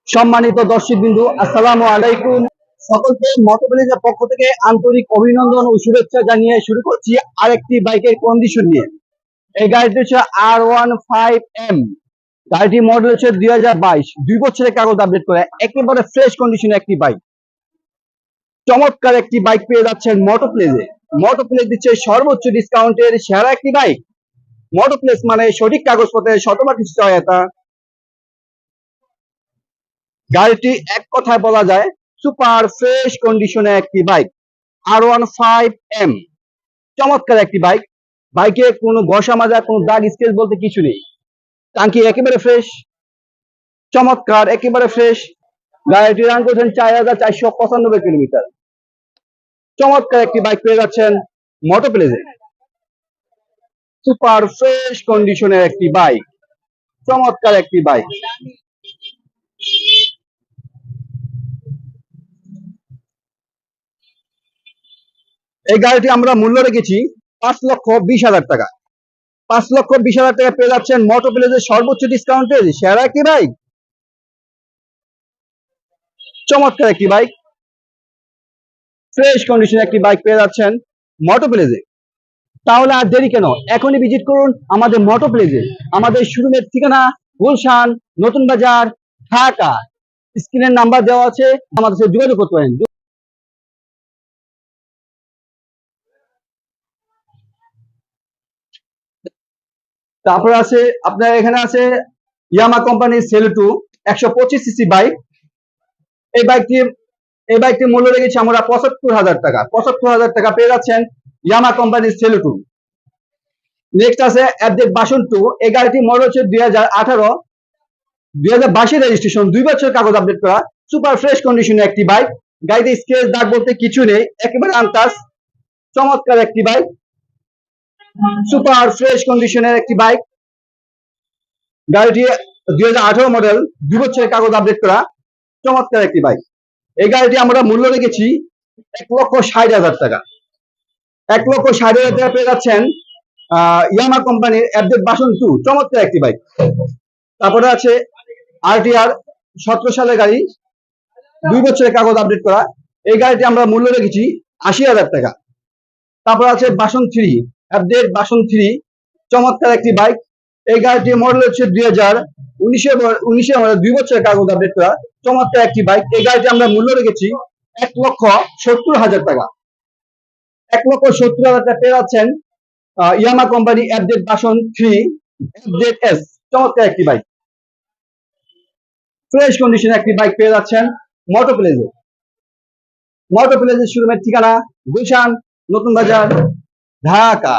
সম্মানিত দর্শকবৃন্দু, আসসালামু আলাইকুম। সকলকে মোটরসাইকেলের পক্ষ থেকে আন্তরিক অভিনন্দন ও শুভেচ্ছা জানিয়ে শুরু করছি আরেকটি বাইকের কন্ডিশন নিয়ে। এই গাড়িটি হচ্ছে R15M। গাড়িটি মডেল হচ্ছে 2022, 2 বছরের কাগজ আপডেট করে একেবারে ফ্রেশ কন্ডিশনে একটি বাইক। চমৎকার একটি বাইক পেয়ে যাচ্ছেন মোটরপ্লেজে। মোটরপ্লেজ দিচ্ছে সর্বোচ্চ ডিসকাউন্টের সেরা একটি বাইক। মোটরপ্লেজ মানে সঠিক কাগজপত্রের শতভাগ সহায়তা। গাড়িটি এক কথায় বলা যায় সুপার ফ্রেশ কন্ডিশনে একটি বাইক। R15M চমৎকার একটি বাইক। বাইকে কোনো ঘষা মাজা, কোনো দাগ স্কেচ বলতে কিছু নেই। টাঙ্কি একেবারে ফ্রেশ, চমৎকার, একেবারে ফ্রেশ। গাড়িটি রান করেছেন 4495 কিলোমিটার। চমৎকার একটি বাইক পেয়ে যাচ্ছেন মোটরপ্লেজে। সুপার ফ্রেশ কন্ডিশনের একটি বাইক, চমৎকার একটি বাইক। এই গাড়িটি আমরা মূল্য রেখেছি 5,20,000 টাকা। 5,20,000 টাকা পেয়ে যাচ্ছেন মোটরপ্লেজের সর্বোচ্চ ডিসকাউন্টে সেরা একটি বাইক। চমৎকার একটি বাইক, ফ্রেশ কন্ডিশনে একটি বাইক পেয়ে যাচ্ছেন মোটরপ্লেজে। তাহলে আর দেরি কেন, এখনই ভিজিট করুন আমাদের মোটরপ্লেজে। আমাদের শোরুমের ঠিকানা গুলশান, নতুন বাজার, ঢাকা। স্ক্রিনের নাম্বার দেওয়া আছে, আমাদের সাথে যোগাযোগ করতে পারেন। তারপর আছে আপনার এখানে আছে ইয়ামা কোম্পানির সেলটু 125 সিসি বাইক। এই বাইকটি এই বাইকটির মূল্য রেখেছি আমরা 75,000 টাকা। 75,000 টাকা পেয়ে যাচ্ছেন ইয়ামা কোম্পানির সেলটু। নেক্সট আছে অ্যাপডেট ভার্সন 2। এই গাড়িটি মডেল হচ্ছে 2018, 2022 রেজিস্ট্রেশন, 2 বছর কাগজ আপডেট করা, সুপার ফ্রেশ কন্ডিশনে একটি বাইক। গাড়িতে স্ক্র্যাচ দাগ বলতে কিছু নেই, একেবারে আনটাচ। চমৎকার একটি বাইক, সুপার ফ্রেশ কন্ডিশনের একটি বাইক। গাড়িটি 2018 মডেল, 2 বছরের কাগজ আপডেট করা, চমৎকার একটি বাইক। এই গাড়িটি আমরা মূল্য রেখেছি 1,60,000 টাকা। 1,60,000 টাকা পেয়ে যাচ্ছেন ইয়ামা কোম্পানির অ্যাপডেট ভার্সন 2, চমৎকার একটি বাইক। তারপরে আছে RTR 17 সালের গাড়ি, 2 বছরের কাগজ আপডেট করা। এই গাড়িটি আমরা মূল্য রেখেছি 80,000 টাকা। তারপর আছে ভার্সন 3, অ্যাপডেট ভার্সন 3, চমৎকার একটি বাইক। এই গাড়িটির মডেল হচ্ছে 2019 মডেল, 2 বছরের কাগজ আপডেট করা, চমৎকার একটি বাইক। এই গাড়িটি আমরা মূল্য রেখেছি 1,70,000 টাকা। 1,70,000 টাকা পেয়ে যাচ্ছেন ইয়ামা company update version 3 update S, চমৎকার একটি বাইক। ফ্রেশ কন্ডিশনে একটি বাইক পেয়ে যাচ্ছেন মোটরপ্লেজে। মোটরপ্লেজের শোরুমের ঠিকানা গুলশান, নতুন বাজার, ঢাকা।